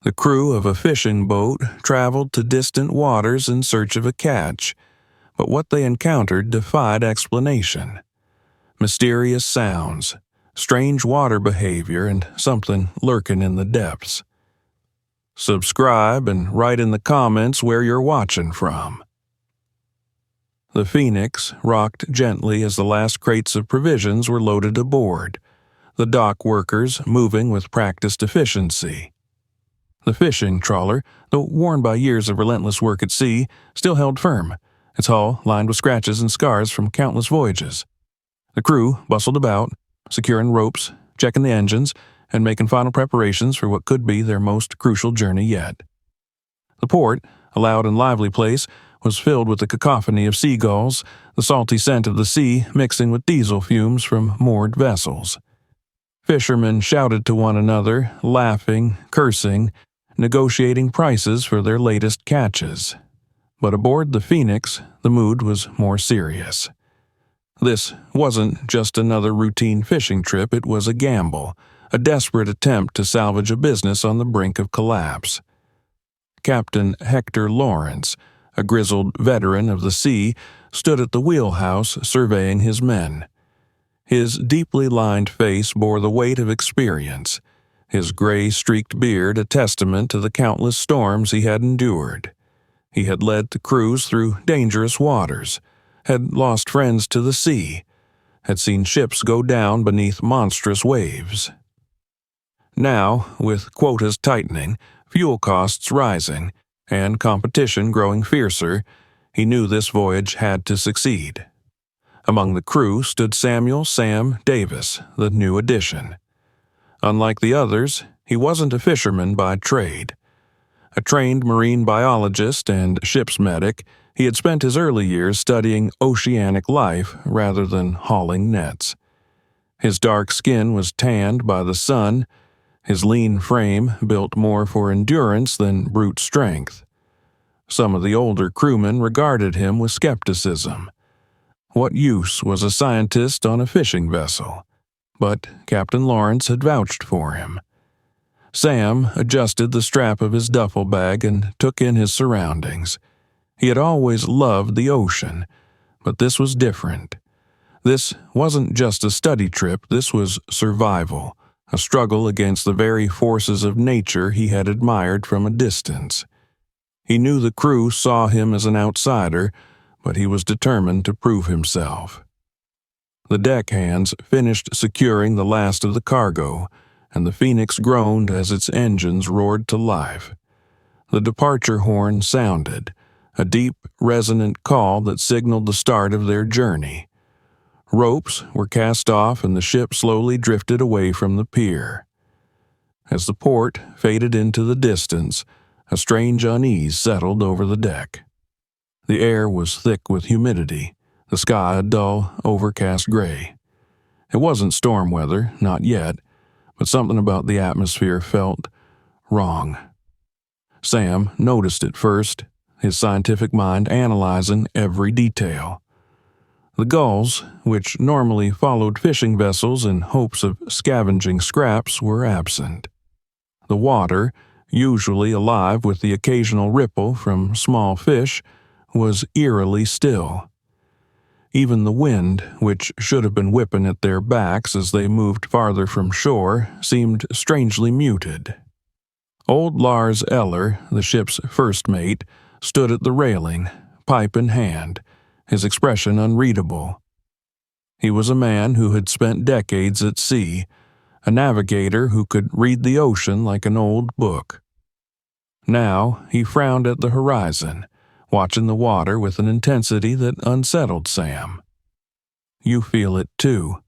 The crew of a fishing boat traveled to distant waters in search of a catch, but what they encountered defied explanation. Mysterious sounds, strange water behavior, and something lurking in the depths. Subscribe and write in the comments where you're watching from. The Phoenix rocked gently as the last crates of provisions were loaded aboard, the dock workers moving with practiced efficiency. The fishing trawler, though worn by years of relentless work at sea, still held firm, its hull lined with scratches and scars from countless voyages. The crew bustled about, securing ropes, checking the engines, and making final preparations for what could be their most crucial journey yet. The port, a loud and lively place, was filled with the cacophony of seagulls, the salty scent of the sea mixing with diesel fumes from moored vessels. Fishermen shouted to one another, laughing, cursing, negotiating prices for their latest catches. But aboard the Phoenix, the mood was more serious. This wasn't just another routine fishing trip, it was a gamble, a desperate attempt to salvage a business on the brink of collapse. Captain Hector Lawrence, a grizzled veteran of the sea, stood at the wheelhouse surveying his men. His deeply lined face bore the weight of experience, his gray-streaked beard a testament to the countless storms he had endured. He had led the crews through dangerous waters, had lost friends to the sea, had seen ships go down beneath monstrous waves. Now, with quotas tightening, fuel costs rising, and competition growing fiercer, he knew this voyage had to succeed. Among the crew stood Samuel "Sam" Davis, the new addition. Unlike the others, he wasn't a fisherman by trade. A trained marine biologist and ship's medic, he had spent his early years studying oceanic life rather than hauling nets. His dark skin was tanned by the sun, his lean frame built more for endurance than brute strength. Some of the older crewmen regarded him with skepticism. What use was a scientist on a fishing vessel? But Captain Lawrence had vouched for him. Sam adjusted the strap of his duffel bag and took in his surroundings. He had always loved the ocean, but this was different. This wasn't just a study trip, this was survival, a struggle against the very forces of nature he had admired from a distance. He knew the crew saw him as an outsider, but he was determined to prove himself. The deckhands finished securing the last of the cargo, and the Phoenix groaned as its engines roared to life. The departure horn sounded, a deep, resonant call that signaled the start of their journey. Ropes were cast off and the ship slowly drifted away from the pier. As the port faded into the distance, a strange unease settled over the deck. The air was thick with humidity, the sky a dull, overcast gray. It wasn't storm weather, not yet, but something about the atmosphere felt wrong. Sam noticed it first, his scientific mind analyzing every detail. The gulls, which normally followed fishing vessels in hopes of scavenging scraps, were absent. The water, usually alive with the occasional ripple from small fish, was eerily still. Even the wind, which should have been whipping at their backs as they moved farther from shore, seemed strangely muted. Old Lars Eller, the ship's first mate, stood at the railing, pipe in hand, his expression unreadable. He was a man who had spent decades at sea, a navigator who could read the ocean like an old book. Now he frowned at the horizon, watching the water with an intensity that unsettled Sam. "You feel it too,"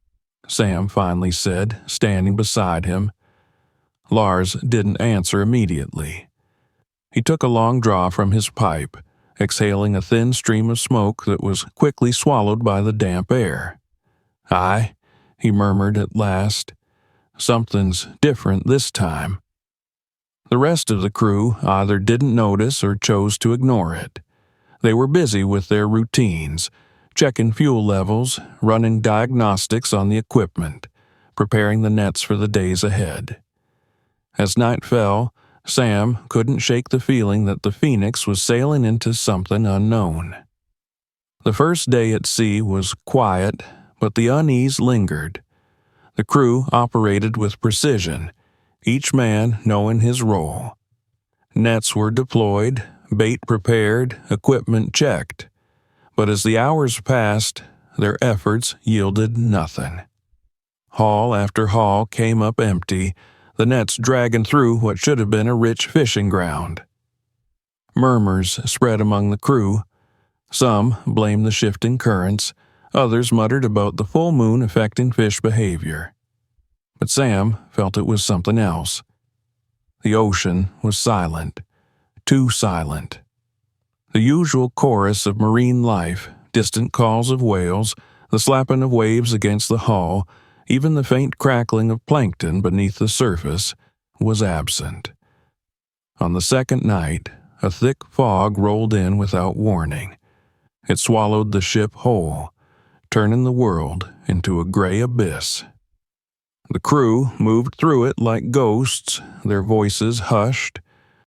Sam finally said, standing beside him. Lars didn't answer immediately. He took a long draw from his pipe, exhaling a thin stream of smoke that was quickly swallowed by the damp air. "Aye," he murmured at last. "Something's different this time." The rest of the crew either didn't notice or chose to ignore it. They were busy with their routines, checking fuel levels, running diagnostics on the equipment, preparing the nets for the days ahead. As night fell, Sam couldn't shake the feeling that the Phoenix was sailing into something unknown. The first day at sea was quiet, but the unease lingered. The crew operated with precision, each man knowing his role. Nets were deployed, bait prepared, equipment checked. But as the hours passed, their efforts yielded nothing. Haul after haul came up empty, the nets dragging through what should have been a rich fishing ground. Murmurs spread among the crew. Some blamed the shifting currents, others muttered about the full moon affecting fish behavior. But Sam felt it was something else. The ocean was silent, too silent. The usual chorus of marine life, distant calls of whales, the slapping of waves against the hull, even the faint crackling of plankton beneath the surface, was absent. On the second night, a thick fog rolled in without warning. It swallowed the ship whole, turning the world into a gray abyss. The crew moved through it like ghosts, their voices hushed.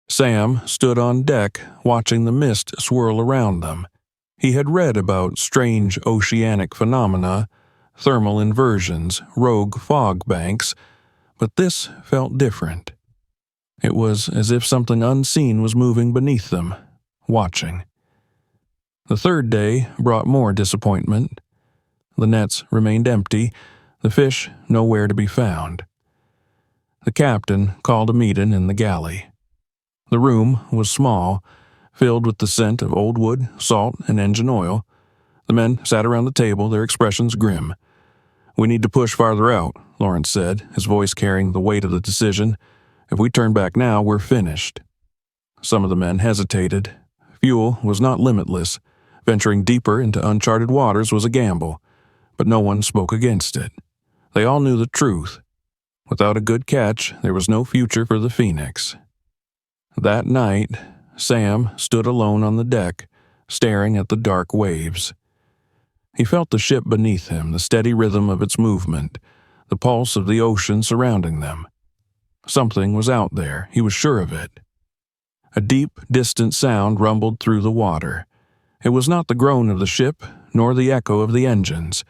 Sam stood on deck, watching the mist swirl around them. He had read about strange oceanic phenomena, thermal inversions, rogue fog banks, but this felt different. It was as if something unseen was moving beneath them, watching. The third day brought more disappointment. The nets remained empty, the fish nowhere to be found. The captain called a meeting in the galley. The room was small, filled with the scent of old wood, salt, and engine oil. The men sat around the table, their expressions grim. "We need to push farther out," Lawrence said, his voice carrying the weight of the decision. "If we turn back now, we're finished." Some of the men hesitated. Fuel was not limitless. Venturing deeper into uncharted waters was a gamble, but no one spoke against it. They all knew the truth. Without a good catch, there was no future for the Phoenix. That night, Sam stood alone on the deck, staring at the dark waves. He felt the ship beneath him, the steady rhythm of its movement, the pulse of the ocean surrounding them. Something was out there, he was sure of it. A deep, distant sound rumbled through the water. It was not the groan of the ship, nor the echo of the engines.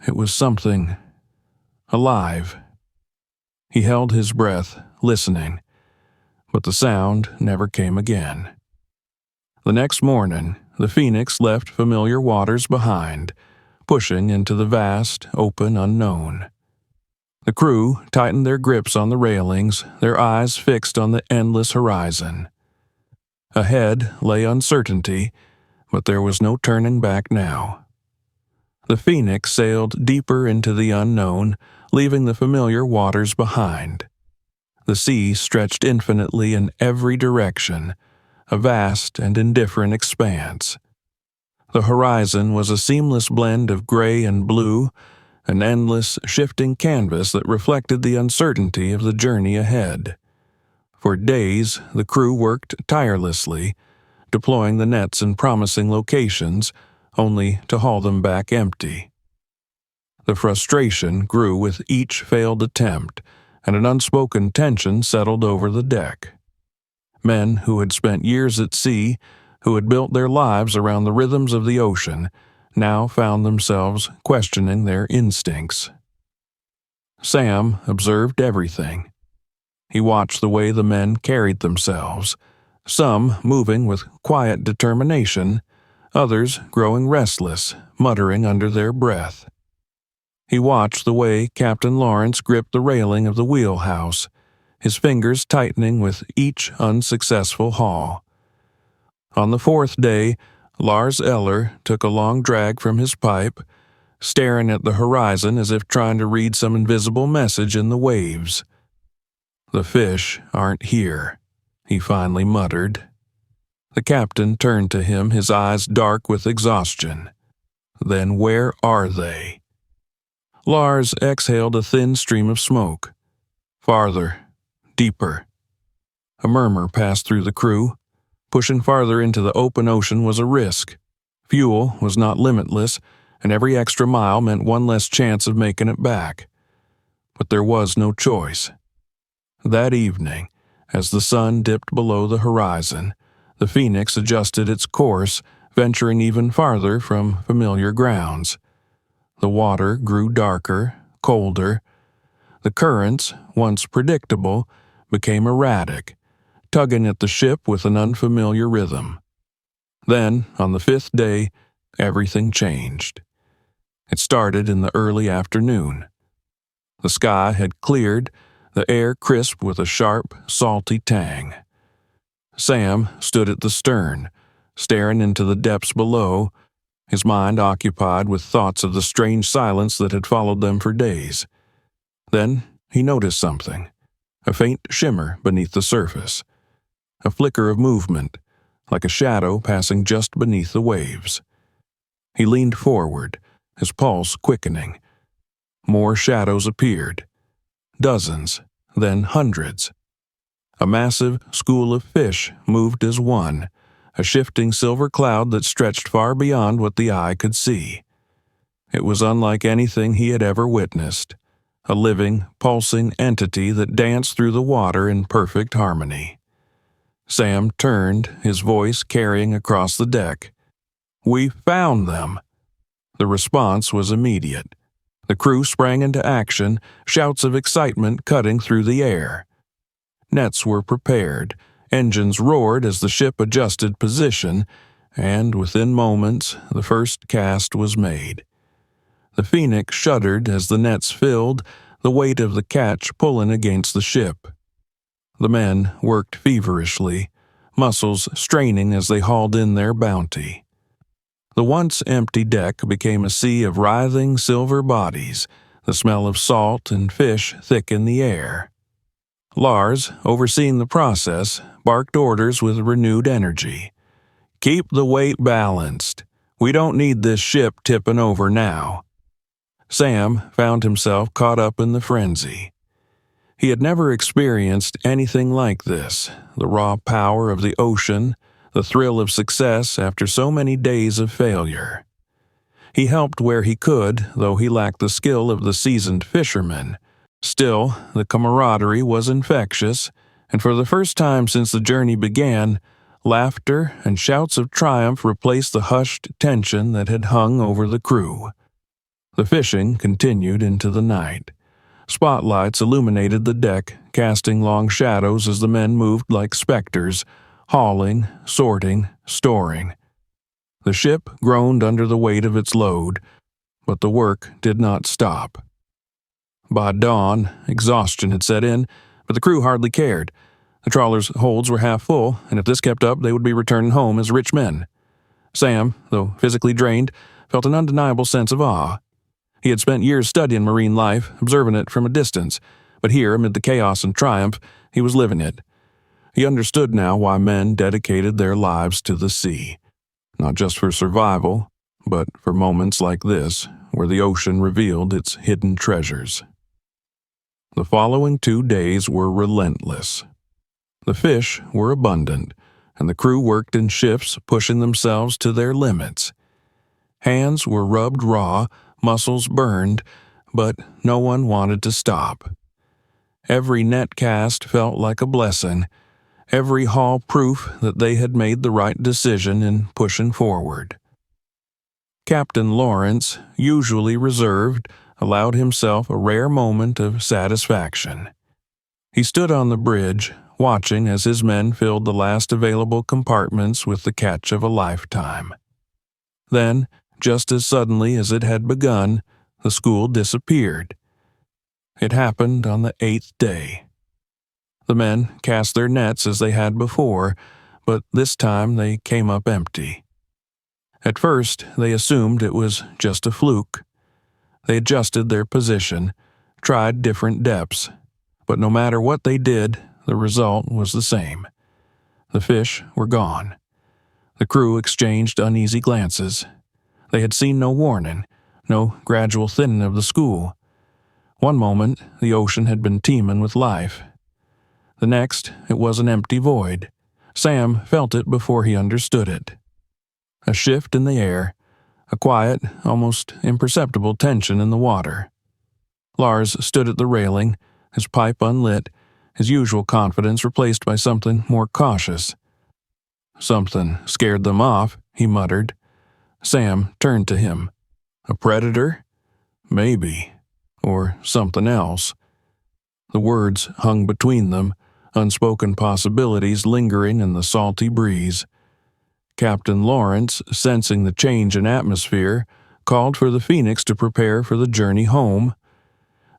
It was something alive. He held his breath, listening, but the sound never came again. The next morning, the Phoenix left familiar waters behind, pushing into the vast, open unknown. The crew tightened their grips on the railings, their eyes fixed on the endless horizon. Ahead lay uncertainty, but there was no turning back now. The Phoenix sailed deeper into the unknown, leaving the familiar waters behind. The sea stretched infinitely in every direction, a vast and indifferent expanse. The horizon was a seamless blend of gray and blue, an endless, shifting canvas that reflected the uncertainty of the journey ahead. For days, the crew worked tirelessly, deploying the nets in promising locations, only to haul them back empty. The frustration grew with each failed attempt, and an unspoken tension settled over the deck. Men who had spent years at sea, who had built their lives around the rhythms of the ocean, now found themselves questioning their instincts. Sam observed everything. He watched the way the men carried themselves, some moving with quiet determination, others growing restless, muttering under their breath. He watched the way Captain Lawrence gripped the railing of the wheelhouse, his fingers tightening with each unsuccessful haul. On the fourth day, Lars Eller took a long drag from his pipe, staring at the horizon as if trying to read some invisible message in the waves. "The fish aren't here," he finally muttered. The captain turned to him, his eyes dark with exhaustion. "Then where are they?" Lars exhaled a thin stream of smoke. "Farther, deeper." A murmur passed through the crew. Pushing farther into the open ocean was a risk. Fuel was not limitless, and every extra mile meant one less chance of making it back. But there was no choice. That evening, As the sun dipped below the horizon, the Phoenix adjusted its course, venturing even farther from familiar grounds. The water grew darker, colder. The currents, once predictable, became erratic, tugging at the ship with an unfamiliar rhythm. Then, on the fifth day, everything changed. It started in the early afternoon. The sky had cleared, the air crisp with a sharp, salty tang. Sam stood at the stern, staring into the depths below, his mind occupied with thoughts of the strange silence that had followed them for days. Then he noticed something, a faint shimmer beneath the surface, a flicker of movement, like a shadow passing just beneath the waves. He leaned forward, his pulse quickening. More shadows appeared. Dozens, then hundreds. A massive school of fish moved as one, a shifting silver cloud that stretched far beyond what the eye could see. It was unlike anything he had ever witnessed, a living, pulsing entity that danced through the water in perfect harmony. Sam turned, his voice carrying across the deck. "We found them!" The response was immediate. The crew sprang into action, shouts of excitement cutting through the air. Nets were prepared, engines roared as the ship adjusted position, and within moments the first cast was made. The Phoenix shuddered as the nets filled, the weight of the catch pulling against the ship. The men worked feverishly, muscles straining as they hauled in their bounty. The once empty deck became a sea of writhing silver bodies, the smell of salt and fish thick in the air. Lars, overseeing the process, barked orders with renewed energy. "Keep the weight balanced. We don't need this ship tipping over now." Sam found himself caught up in the frenzy. He had never experienced anything like this, the raw power of the ocean, the thrill of success after so many days of failure. He helped where he could, though he lacked the skill of the seasoned fisherman. Still, the camaraderie was infectious, and for the first time since the journey began, laughter and shouts of triumph replaced the hushed tension that had hung over the crew. The fishing continued into the night. Spotlights illuminated the deck, casting long shadows as the men moved like specters, hauling, sorting, storing. The ship groaned under the weight of its load, but the work did not stop. By dawn, exhaustion had set in, but the crew hardly cared. The trawler's holds were half full, and if this kept up, they would be returning home as rich men. Sam, though physically drained, felt an undeniable sense of awe. He had spent years studying marine life, observing it from a distance, but here, amid the chaos and triumph, he was living it. He understood now why men dedicated their lives to the sea, not just for survival, but for moments like this, where the ocean revealed its hidden treasures. The following 2 days were relentless. The fish were abundant, and the crew worked in shifts, pushing themselves to their limits. Hands were rubbed raw, muscles burned, but no one wanted to stop. Every net cast felt like a blessing, every haul proof that they had made the right decision in pushing forward. Captain Lawrence, usually reserved, allowed himself a rare moment of satisfaction. He stood on the bridge, watching as his men filled the last available compartments with the catch of a lifetime. Then, just as suddenly as it had begun, the school disappeared. It happened on the 8th day. The men cast their nets as they had before, but this time they came up empty. At first, they assumed it was just a fluke. They adjusted their position, tried different depths, but no matter what they did, the result was the same. The fish were gone. The crew exchanged uneasy glances. They had seen no warning, no gradual thinning of the school. One moment, the ocean had been teeming with life. The next, it was an empty void. Sam felt it before he understood it. A shift in the air, a quiet, almost imperceptible tension in the water. Lars stood at the railing, his pipe unlit, his usual confidence replaced by something more cautious. "Something scared them off," he muttered. Sam turned to him. "A predator? Maybe. Or something else." The words hung between them, unspoken possibilities lingering in the salty breeze. Captain Lawrence, sensing the change in atmosphere, called for the Phoenix to prepare for the journey home.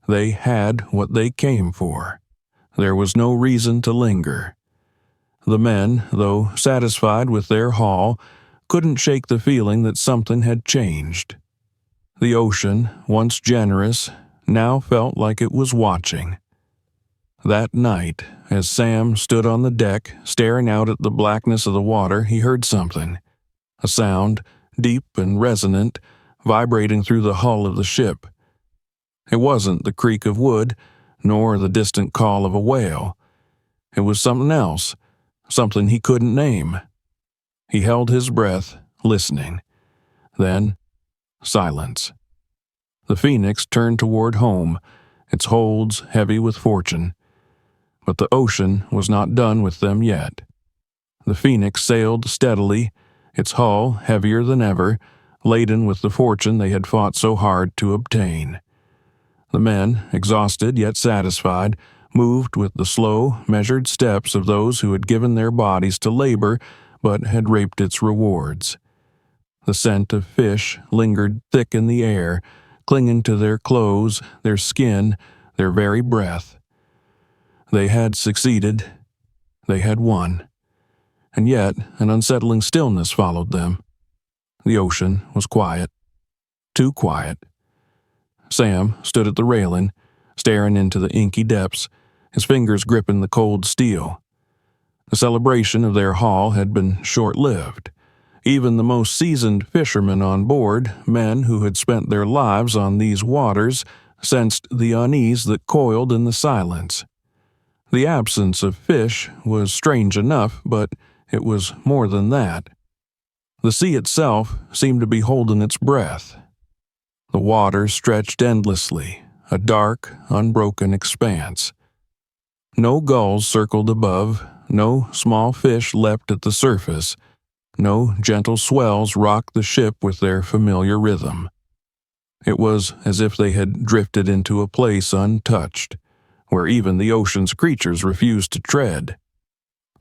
They had what they came for. There was no reason to linger. The men, though satisfied with their haul, couldn't shake the feeling that something had changed. The ocean, once generous, now felt like it was watching. That night, as Sam stood on the deck, staring out at the blackness of the water, he heard something. A sound, deep and resonant, vibrating through the hull of the ship. It wasn't the creak of wood, nor the distant call of a whale. It was something else, something he couldn't name. He held his breath, listening. Then, silence. The Phoenix turned toward home, its holds heavy with fortune. But the ocean was not done with them yet. The Phoenix sailed steadily, its hull heavier than ever, laden with the fortune they had fought so hard to obtain. The men, exhausted yet satisfied, moved with the slow, measured steps of those who had given their bodies to labor but had reaped its rewards. The scent of fish lingered thick in the air, clinging to their clothes, their skin, their very breath. They had succeeded. They had won. And yet an unsettling stillness followed them. The ocean was quiet. Too quiet. Sam stood at the railing, staring into the inky depths, his fingers gripping the cold steel. The celebration of their haul had been short-lived. Even the most seasoned fishermen on board, men who had spent their lives on these waters, sensed the unease that coiled in the silence. The absence of fish was strange enough, but it was more than that. The sea itself seemed to be holding its breath. The water stretched endlessly, a dark, unbroken expanse. No gulls circled above, no small fish leapt at the surface, no gentle swells rocked the ship with their familiar rhythm. It was as if they had drifted into a place untouched, where even the ocean's creatures refused to tread.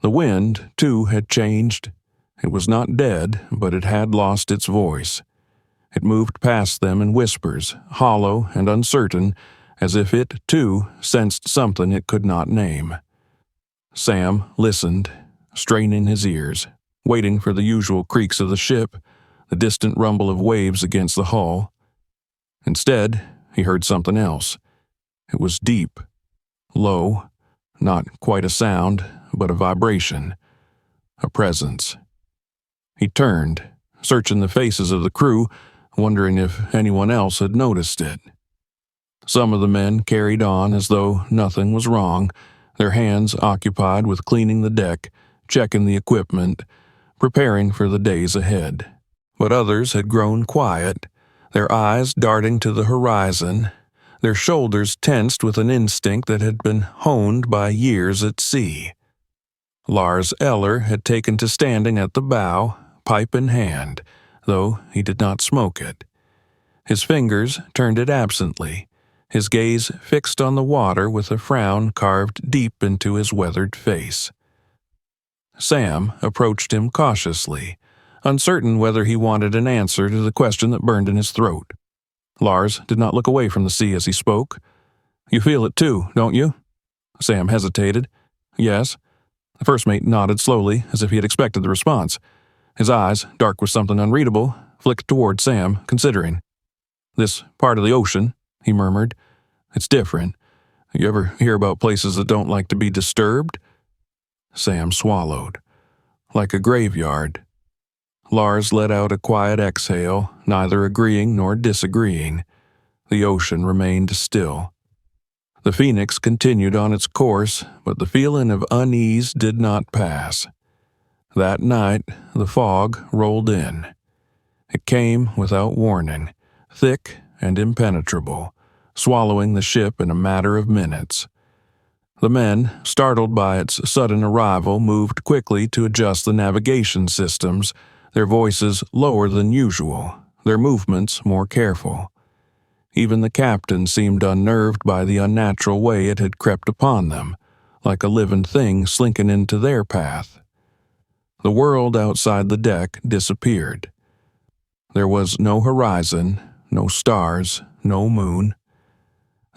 The wind, too, had changed. It was not dead, but it had lost its voice. It moved past them in whispers, hollow and uncertain, as if it, too, sensed something it could not name. Sam listened, straining his ears, waiting for the usual creaks of the ship, the distant rumble of waves against the hull. Instead, he heard something else. It was deep, low, not quite a sound, but a vibration, a presence. He turned, searching the faces of the crew, wondering if anyone else had noticed it. Some of the men carried on as though nothing was wrong, their hands occupied with cleaning the deck, checking the equipment, preparing for the days ahead. But others had grown quiet, their eyes darting to the horizon, their shoulders tensed with an instinct that had been honed by years at sea. Lars Eller had taken to standing at the bow, pipe in hand, though he did not smoke it. His fingers turned it absently, his gaze fixed on the water with a frown carved deep into his weathered face. Sam approached him cautiously, uncertain whether he wanted an answer to the question that burned in his throat. Lars did not look away from the sea as he spoke. "You feel it too, don't you?" Sam hesitated. "Yes." The first mate nodded slowly, as if he had expected the response. His eyes, dark with something unreadable, flicked toward Sam, considering. "This part of the ocean," he murmured. "It's different. You ever hear about places that don't like to be disturbed?" Sam swallowed. "Like a graveyard." Lars let out a quiet exhale, neither agreeing nor disagreeing. The ocean remained still. The Phoenix continued on its course, but the feeling of unease did not pass. That night, the fog rolled in. It came without warning, thick and impenetrable, swallowing the ship in a matter of minutes. The men, startled by its sudden arrival, moved quickly to adjust the navigation systems, their voices lower than usual, their movements more careful. Even the captain seemed unnerved by the unnatural way it had crept upon them, like a living thing slinking into their path. The world outside the deck disappeared. There was no horizon, no stars, no moon.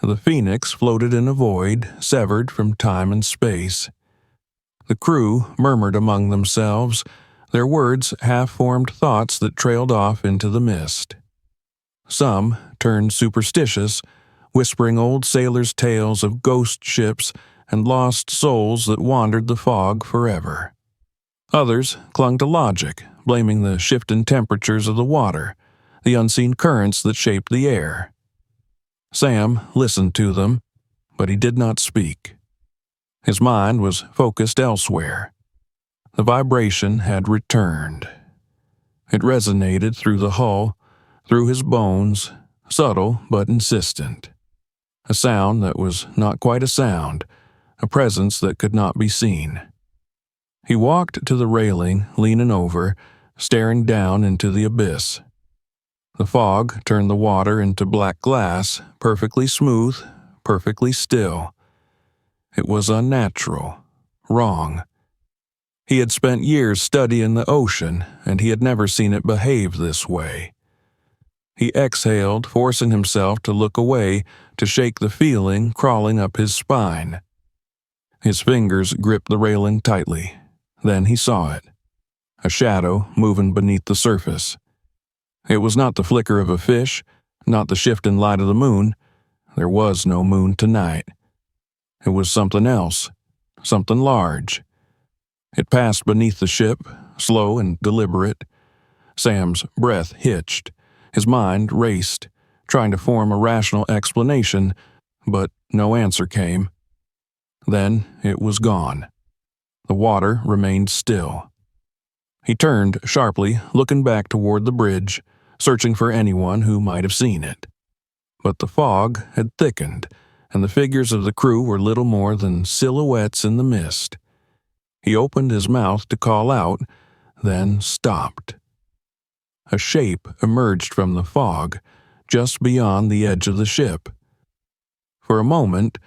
The Phoenix floated in a void, severed from time and space. The crew murmured among themselves, their words half-formed thoughts that trailed off into the mist. Some turned superstitious, whispering old sailors' tales of ghost ships and lost souls that wandered the fog forever. Others clung to logic, blaming the shifting temperatures of the water, the unseen currents that shaped the air. Sam listened to them, but he did not speak. His mind was focused elsewhere. The vibration had returned. It resonated through the hull, through his bones, subtle but insistent. A sound that was not quite a sound, a presence that could not be seen. He walked to the railing, leaning over, staring down into the abyss. The fog turned the water into black glass, perfectly smooth, perfectly still. It was unnatural, wrong. He had spent years studying the ocean, and he had never seen it behave this way. He exhaled, forcing himself to look away, to shake the feeling crawling up his spine. His fingers gripped the railing tightly. Then he saw it. A shadow moving beneath the surface. It was not the flicker of a fish, not the shifting light of the moon. There was no moon tonight. It was something else, something large. It passed beneath the ship, slow and deliberate. Sam's breath hitched. His mind raced, trying to form a rational explanation, but no answer came. Then it was gone. The water remained still. He turned sharply, looking back toward the bridge, searching for anyone who might have seen it. But the fog had thickened, and the figures of the crew were little more than silhouettes in the mist. He opened his mouth to call out, then stopped. A shape emerged from the fog, just beyond the edge of the ship. For a moment,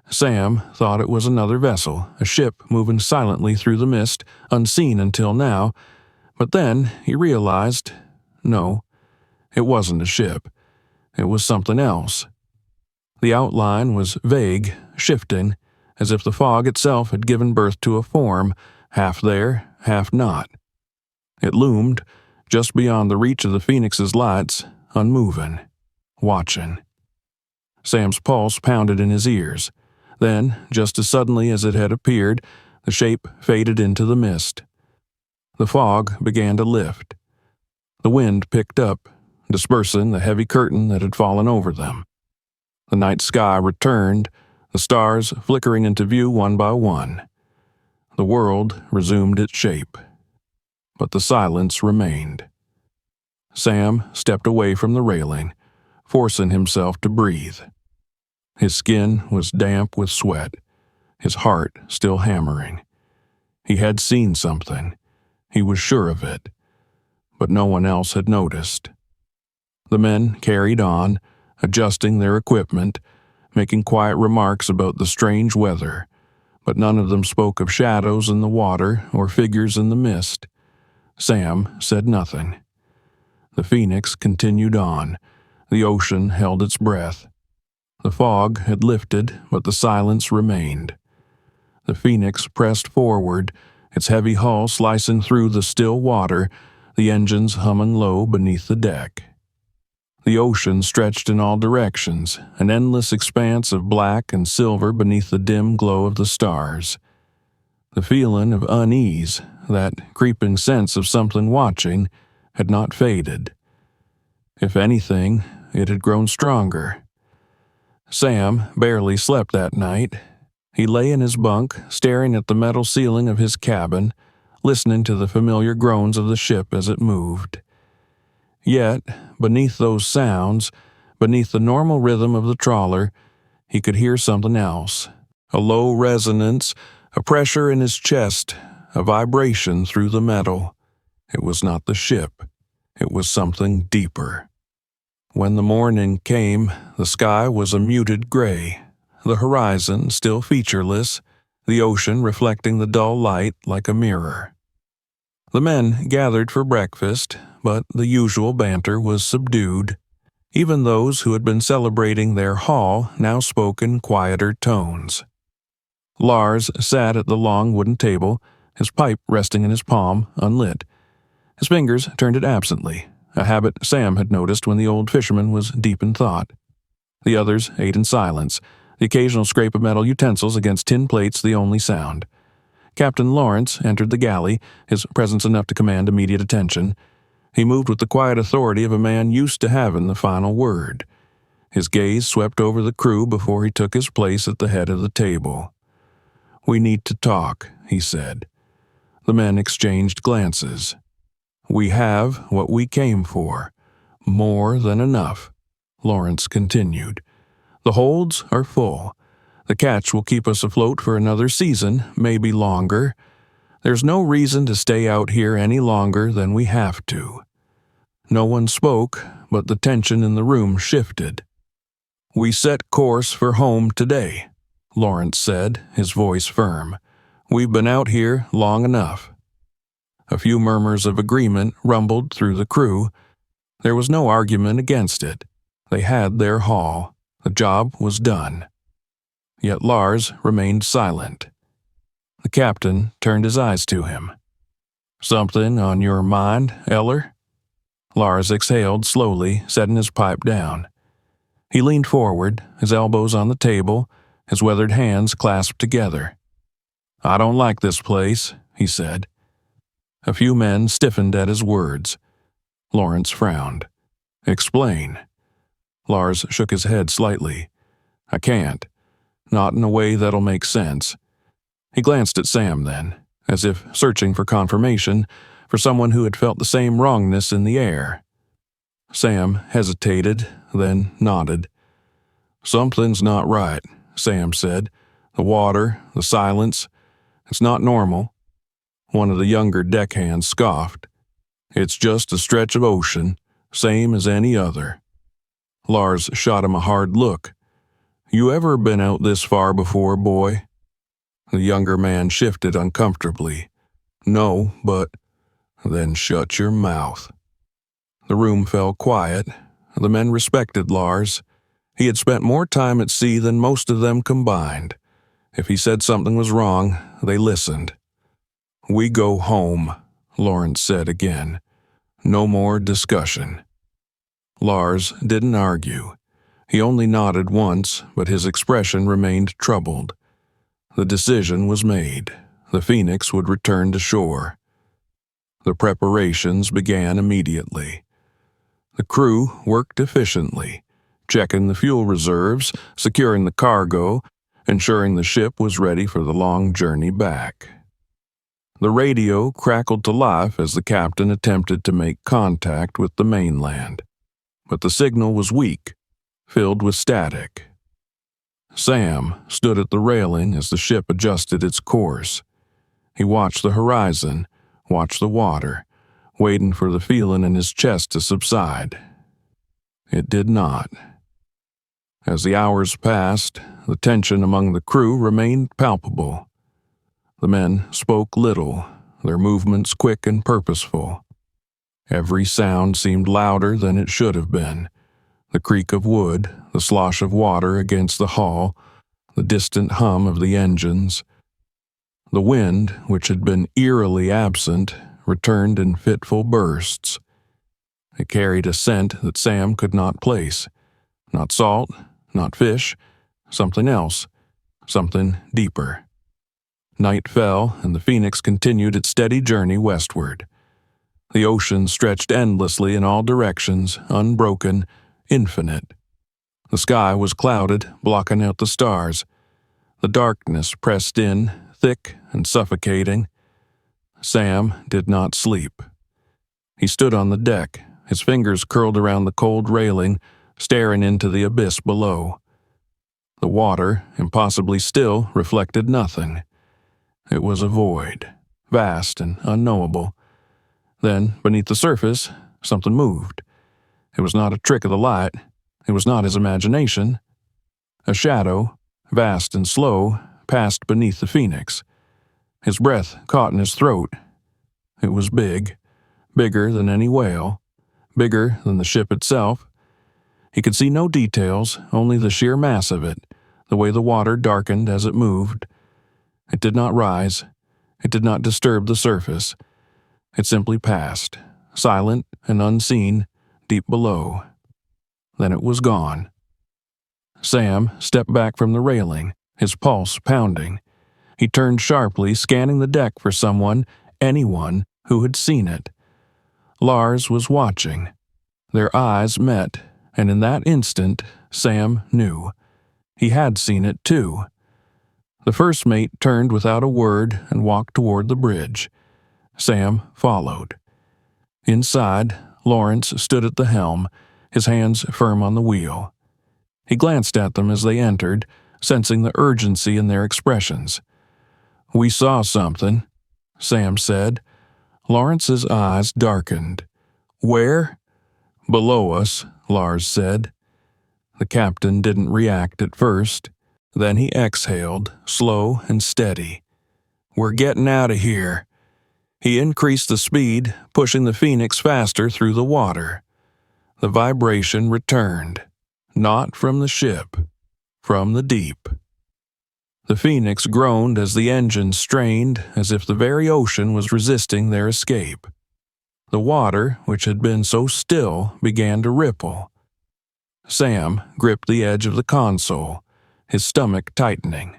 Sam thought it was another vessel, a ship moving silently through the mist, unseen until now, but then he realized, no, it wasn't a ship. It was something else. The outline was vague, shifting, as if the fog itself had given birth to a form, half there, half not. It loomed, just beyond the reach of the Phoenix's lights, unmoving, watching. Sam's pulse pounded in his ears. Then, just as suddenly as it had appeared, the shape faded into the mist. The fog began to lift. The wind picked up, dispersing the heavy curtain that had fallen over them. The night sky returned, the stars flickering into view one by one. The world resumed its shape. But the silence remained. Sam stepped away from the railing, forcing himself to breathe. His skin was damp with sweat, his heart still hammering. He had seen something. He was sure of it. But no one else had noticed. The men carried on, adjusting their equipment, making quiet remarks about the strange weather, but none of them spoke of shadows in the water or figures in the mist. Sam said nothing. The Phoenix continued on. The ocean held its breath. The fog had lifted, but the silence remained. The Phoenix pressed forward, its heavy hull slicing through the still water, the engines humming low beneath the deck. The ocean stretched in all directions, an endless expanse of black and silver beneath the dim glow of the stars. The feeling of unease, that creeping sense of something watching, had not faded. If anything, it had grown stronger. Sam barely slept that night. He lay in his bunk, staring at the metal ceiling of his cabin, listening to the familiar groans of the ship as it moved. Yet, beneath those sounds, beneath the normal rhythm of the trawler, he could hear something else, A low resonance, a pressure in his chest, a vibration through the metal. It was not the ship. It was something deeper. When the morning came, the sky was a muted gray, the horizon still featureless, the ocean reflecting the dull light like a mirror. The men gathered for breakfast, but the usual banter was subdued. Even those who had been celebrating their haul now spoke in quieter tones. Lars sat at the long wooden table, his pipe resting in his palm, unlit. His fingers turned it absently, a habit Sam had noticed when the old fisherman was deep in thought. The others ate in silence, the occasional scrape of metal utensils against tin plates the only sound. Captain Lawrence entered the galley, his presence enough to command immediate attention. He moved with the quiet authority of a man used to having the final word. His gaze swept over the crew before he took his place at the head of the table. "We need to talk," he said. The men exchanged glances. "We have what we came for. More than enough," Lawrence continued. "The holds are full. The catch will keep us afloat for another season, maybe longer. There's no reason to stay out here any longer than we have to." No one spoke, but the tension in the room shifted. "We set course for home today," Lawrence said, his voice firm. "We've been out here long enough." A few murmurs of agreement rumbled through the crew. There was no argument against it. They had their haul. The job was done. Yet Lars remained silent. The captain turned his eyes to him. "Something on your mind, Eller?" Lars exhaled slowly, setting his pipe down. He leaned forward, his elbows on the table, his weathered hands clasped together. "I don't like this place," he said. A few men stiffened at his words. Lawrence frowned. "Explain." Lars shook his head slightly. "I can't. Not in a way that'll make sense." He glanced at Sam then, as if searching for confirmation, for someone who had felt the same wrongness in the air. Sam hesitated, then nodded. "Something's not right," Sam said. "The water, the silence. It's not normal." One of the younger deckhands scoffed. "It's just a stretch of ocean, same as any other." Lars shot him a hard look. "You ever been out this far before, boy?" The younger man shifted uncomfortably. "No, but—" "Then shut your mouth." The room fell quiet. The men respected Lars. He had spent more time at sea than most of them combined. If he said something was wrong, they listened. "We go home," Lawrence said again. "No more discussion." Lars didn't argue. He only nodded once, but his expression remained troubled. The decision was made. The Phoenix would return to shore. The preparations began immediately. The crew worked efficiently, checking the fuel reserves, securing the cargo, ensuring the ship was ready for the long journey back. The radio crackled to life as the captain attempted to make contact with the mainland, but the signal was weak, filled with static. Sam stood at the railing as the ship adjusted its course. He watched the horizon, watched the water, waiting for the feeling in his chest to subside. It did not. As the hours passed, the tension among the crew remained palpable. The men spoke little, their movements quick and purposeful. Every sound seemed louder than it should have been. The creak of wood, the slosh of water against the hull, the distant hum of the engines. The wind, which had been eerily absent, returned in fitful bursts. It carried a scent that Sam could not place. Not salt, not fish, something else, something deeper. Night fell, and the Phoenix continued its steady journey westward. The ocean stretched endlessly in all directions, unbroken, infinite. The sky was clouded, blocking out the stars. The darkness pressed in, thick and suffocating. Sam did not sleep. He stood on the deck, his fingers curled around the cold railing, staring into the abyss below. The water, impossibly still, reflected nothing. It was a void, vast and unknowable. Then, beneath the surface, something moved. It was not a trick of the light. It was not his imagination. A shadow, vast and slow, passed beneath the phoenix. His breath caught in his throat. It was big, bigger than any whale, bigger than the ship itself. He could see no details, only the sheer mass of it, the way the water darkened as it moved. It did not rise. It did not disturb the surface. It simply passed, silent and unseen, deep below. Then it was gone. Sam stepped back from the railing, his pulse pounding. He turned sharply, scanning the deck for someone, anyone, who had seen it. Lars was watching. Their eyes met, and in that instant, Sam knew. He had seen it too. The first mate turned without a word and walked toward the bridge. Sam followed. Inside, Lawrence stood at the helm, his hands firm on the wheel. He glanced at them as they entered, sensing the urgency in their expressions. "We saw something," Sam said. Lawrence's eyes darkened. "Where?" "Below us," Lars said. The captain didn't react at first. Then he exhaled, slow and steady. "We're getting out of here." He increased the speed, pushing the Phoenix faster through the water. The vibration returned, not from the ship, from the deep. The Phoenix groaned as the engine strained, as if the very ocean was resisting their escape. The water, which had been so still, began to ripple. Sam gripped the edge of the console, his stomach tightening.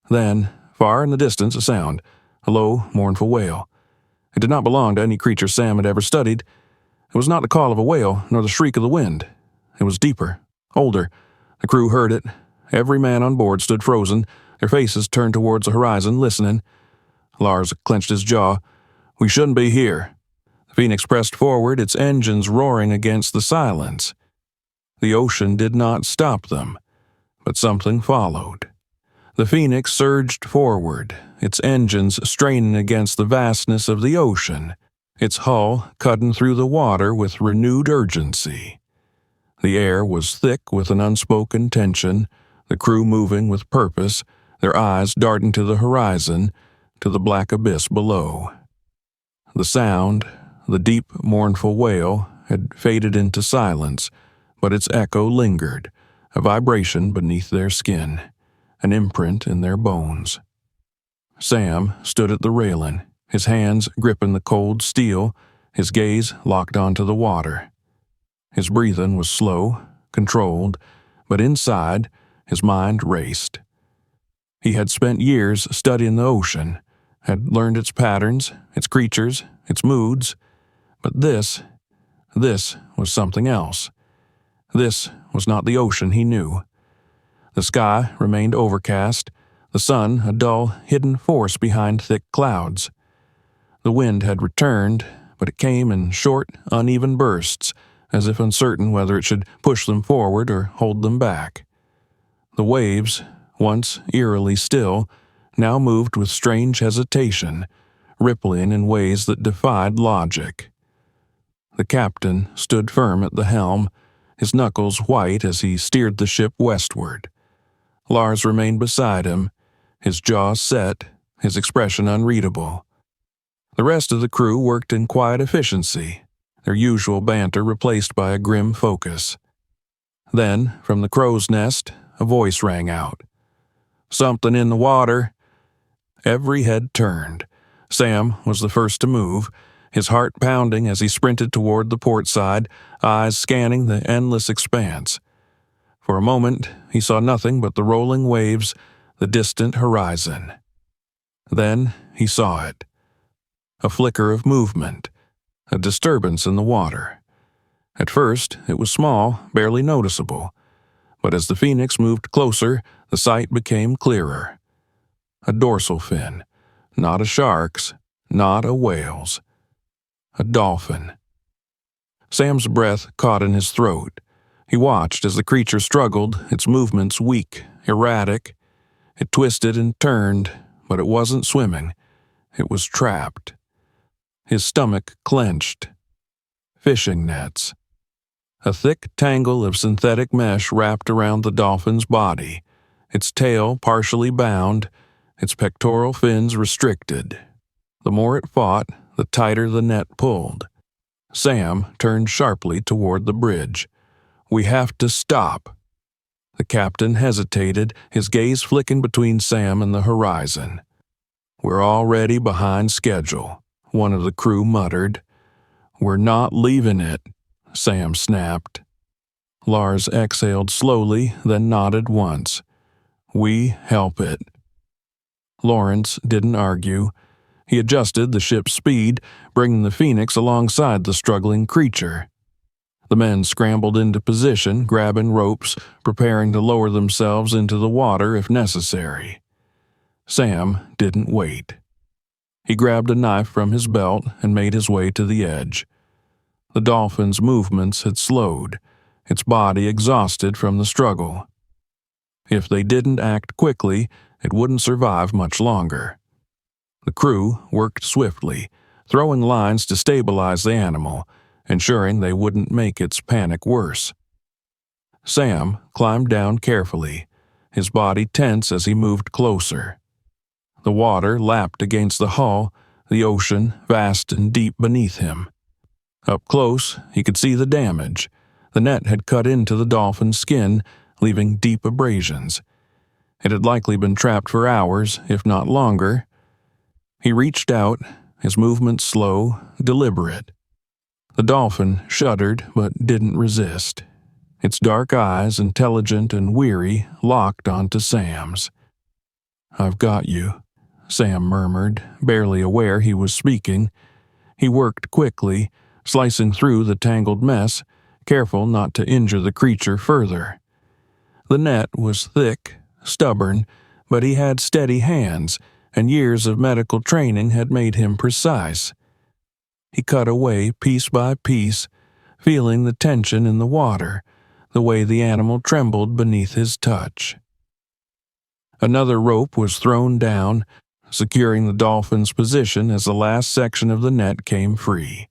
Then, far in the distance, a sound, a low, mournful wail. It did not belong to any creature Sam had ever studied. It was not the call of a whale, nor the shriek of the wind. It was deeper, older. The crew heard it. Every man on board stood frozen, their faces turned towards the horizon, listening. Lars clenched his jaw. "We shouldn't be here." The Phoenix pressed forward, its engines roaring against the silence. The ocean did not stop them, but something followed. The Phoenix surged forward, its engines straining against the vastness of the ocean, its hull cutting through the water with renewed urgency. The air was thick with an unspoken tension, the crew moving with purpose, their eyes darting to the horizon, to the black abyss below. The sound, the deep, mournful wail, had faded into silence, but its echo lingered, a vibration beneath their skin, an imprint in their bones. Sam stood at the railing, his hands gripping the cold steel, his gaze locked onto the water. His breathing was slow, controlled, but inside, his mind raced. He had spent years studying the ocean, had learned its patterns, its creatures, its moods, but this was something else. This was not the ocean he knew. The sky remained overcast, the sun a dull, hidden force behind thick clouds. The wind had returned, but it came in short, uneven bursts, as if uncertain whether it should push them forward or hold them back. The waves, once eerily still, now moved with strange hesitation, rippling in ways that defied logic. The captain stood firm at the helm, his knuckles white as he steered the ship westward. Lars remained beside him, his jaw set, his expression unreadable. The rest of the crew worked in quiet efficiency, their usual banter replaced by a grim focus. Then, from the crow's nest, a voice rang out. "Something in the water." Every head turned. Sam was the first to move, his heart pounding as he sprinted toward the port side, eyes scanning the endless expanse. For a moment, he saw nothing but the rolling waves, the distant horizon. Then he saw it. A flicker of movement, a disturbance in the water. At first, it was small, barely noticeable, but as the Phoenix moved closer, the sight became clearer. A dorsal fin, not a shark's, not a whale's. A dolphin. Sam's breath caught in his throat. He watched as the creature struggled, its movements weak, erratic. It twisted and turned, but it wasn't swimming. It was trapped. His stomach clenched. Fishing nets. A thick tangle of synthetic mesh wrapped around the dolphin's body, its tail partially bound, its pectoral fins restricted. The more it fought, the tighter the net pulled. Sam turned sharply toward the bridge. "We have to stop." The captain hesitated, his gaze flicking between Sam and the horizon. "We're already behind schedule," one of the crew muttered. "We're not leaving it," Sam snapped. Lars exhaled slowly, then nodded once. "We help it." Lawrence didn't argue. He adjusted the ship's speed, bringing the Phoenix alongside the struggling creature. The men scrambled into position, grabbing ropes, preparing to lower themselves into the water if necessary. Sam didn't wait. He grabbed a knife from his belt and made his way to the edge. The dolphin's movements had slowed, its body exhausted from the struggle. If they didn't act quickly, it wouldn't survive much longer. The crew worked swiftly, throwing lines to stabilize the animal, ensuring they wouldn't make its panic worse. Sam climbed down carefully, his body tense as he moved closer. The water lapped against the hull, the ocean vast and deep beneath him. Up close, he could see the damage. The net had cut into the dolphin's skin, leaving deep abrasions. It had likely been trapped for hours, if not longer. He reached out, his movements slow, deliberate. The dolphin shuddered but didn't resist. Its dark eyes, intelligent and weary, locked onto Sam's. "I've got you," Sam murmured, barely aware he was speaking. He worked quickly, slicing through the tangled mess, careful not to injure the creature further. The net was thick, stubborn, but he had steady hands, and years of medical training had made him precise. He cut away piece by piece, feeling the tension in the water, the way the animal trembled beneath his touch. Another rope was thrown down, securing the dolphin's position as the last section of the net came free.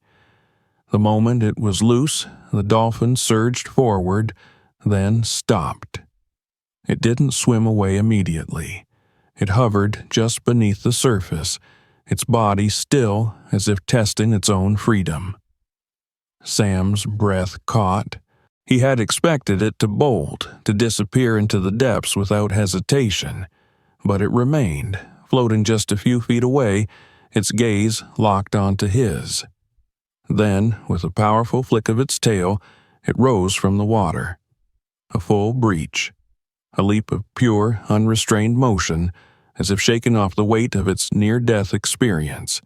The moment it was loose, the dolphin surged forward, then stopped. It didn't swim away immediately. It hovered just beneath the surface, its body still as if testing its own freedom. Sam's breath caught. He had expected it to bolt, to disappear into the depths without hesitation, but it remained, floating just a few feet away, its gaze locked onto his. Then, with a powerful flick of its tail, it rose from the water. A full breach. A leap of pure, unrestrained motion, as if shaken off the weight of its near-death experience.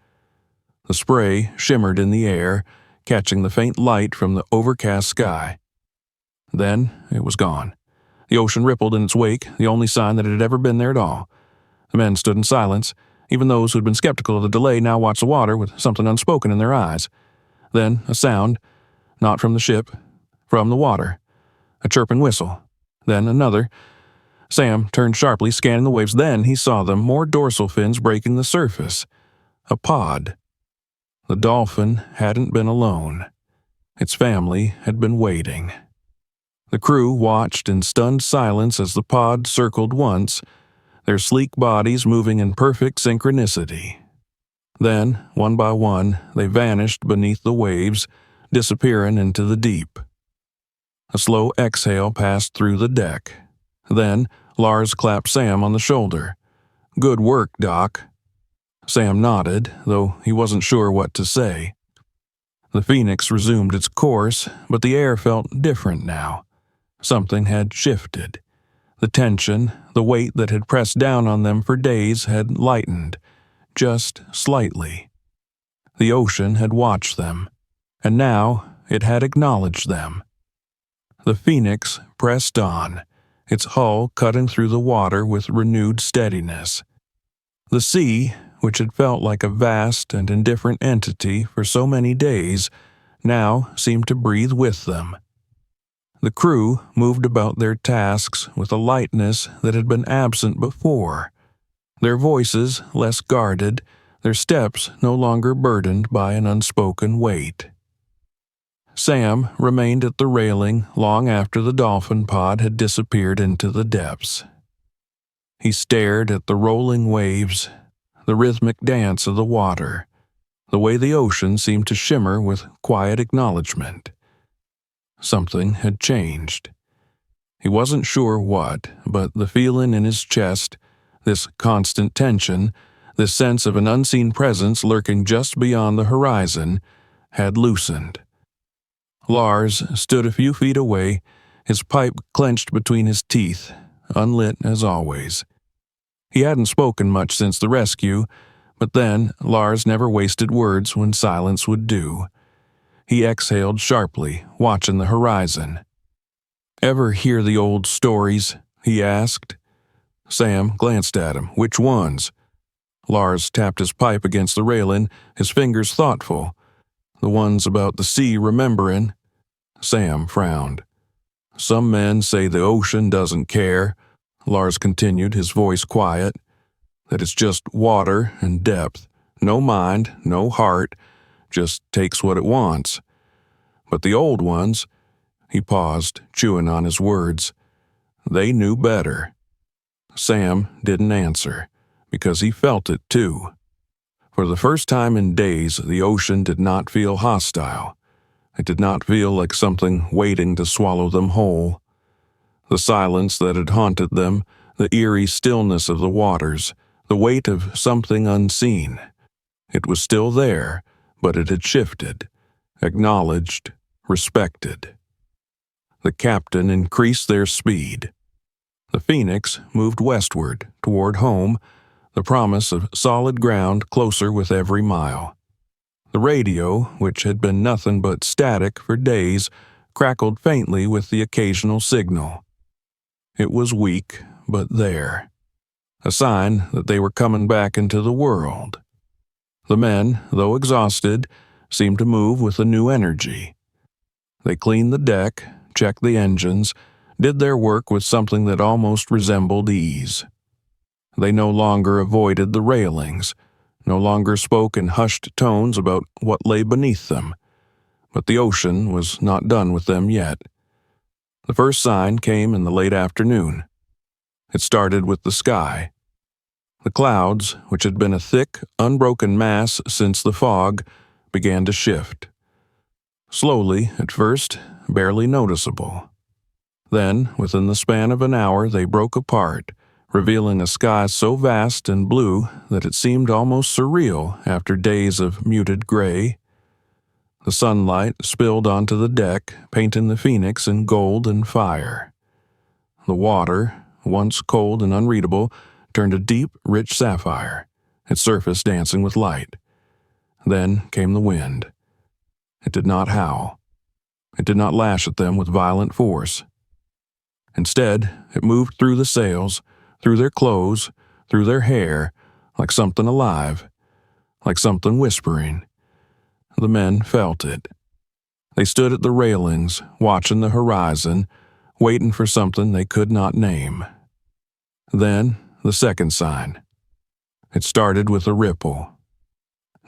The spray shimmered in the air, catching the faint light from the overcast sky. Then it was gone. The ocean rippled in its wake, the only sign that it had ever been there at all. The men stood in silence. Even those who had been skeptical of the delay now watched the water with something unspoken in their eyes. Then a sound, not from the ship, from the water. A chirping whistle. Then another. Sam turned sharply, scanning the waves. Then he saw them, more dorsal fins breaking the surface. A pod. The dolphin hadn't been alone. Its family had been waiting. The crew watched in stunned silence as the pod circled once, their sleek bodies moving in perfect synchronicity. Then, one by one, they vanished beneath the waves, disappearing into the deep. A slow exhale passed through the deck. Then, Lars clapped Sam on the shoulder. "Good work, Doc." Sam nodded, though he wasn't sure what to say. The Phoenix resumed its course, but the air felt different now. Something had shifted. The tension, the weight that had pressed down on them for days had lightened, just slightly. The ocean had watched them, and now it had acknowledged them. The Phoenix pressed on, its hull cutting through the water with renewed steadiness. The sea, which had felt like a vast and indifferent entity for so many days, now seemed to breathe with them. The crew moved about their tasks with a lightness that had been absent before, their voices less guarded, their steps no longer burdened by an unspoken weight. Sam remained at the railing long after the dolphin pod had disappeared into the depths. He stared at the rolling waves, the rhythmic dance of the water, the way the ocean seemed to shimmer with quiet acknowledgement. Something had changed. He wasn't sure what, but the feeling in his chest, this constant tension, this sense of an unseen presence lurking just beyond the horizon, had loosened. Lars stood a few feet away, his pipe clenched between his teeth, unlit as always. He hadn't spoken much since the rescue, but then Lars never wasted words when silence would do. He exhaled sharply, watching the horizon. "Ever hear the old stories?" he asked. Sam glanced at him. "Which ones?" Lars tapped his pipe against the railing, his fingers thoughtful. "The ones about the sea remembering." Sam frowned. "Some men say the ocean doesn't care," Lars continued, his voice quiet, "that it's just water and depth, no mind, no heart, just takes what it wants. But the old ones," he paused, chewing on his words, "they knew better." Sam didn't answer, because he felt it too. For the first time in days, the ocean did not feel hostile. It did not feel like something waiting to swallow them whole. The silence that had haunted them, the eerie stillness of the waters, the weight of something unseen. It was still there, but it had shifted, acknowledged, respected. The captain increased their speed. The Phoenix moved westward, toward home, the promise of solid ground closer with every mile. The radio, which had been nothing but static for days, crackled faintly with the occasional signal. It was weak, but there. A sign that they were coming back into the world. The men, though exhausted, seemed to move with a new energy. They cleaned the deck, checked the engines, did their work with something that almost resembled ease. They no longer avoided the railings, no longer spoke in hushed tones about what lay beneath them. But the ocean was not done with them yet. The first sign came in the late afternoon. It started with the sky. The clouds, which had been a thick, unbroken mass since the fog, began to shift. Slowly, at first, barely noticeable. Then, within the span of an hour, they broke apart, revealing a sky so vast and blue that it seemed almost surreal after days of muted gray. The sunlight spilled onto the deck, painting the Phoenix in gold and fire. The water, once cold and unreadable, turned a deep, rich sapphire, its surface dancing with light. Then came the wind. It did not howl. It did not lash at them with violent force. Instead, it moved through the sails, through their clothes, through their hair, like something alive, like something whispering. The men felt it. They stood at the railings, watching the horizon, waiting for something they could not name. Then, the second sign. It started with a ripple.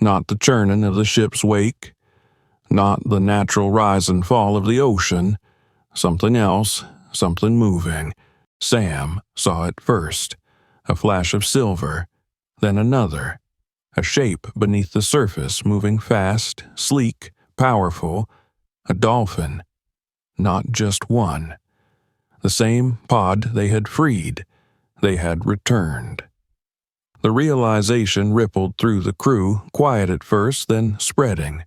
Not the churning of the ship's wake, not the natural rise and fall of the ocean, something else, something moving. Sam saw it first, a flash of silver, then another, a shape beneath the surface moving fast, sleek, powerful, a dolphin. Not just one. The same pod they had freed, they had returned. The realization rippled through the crew, quiet at first, then spreading.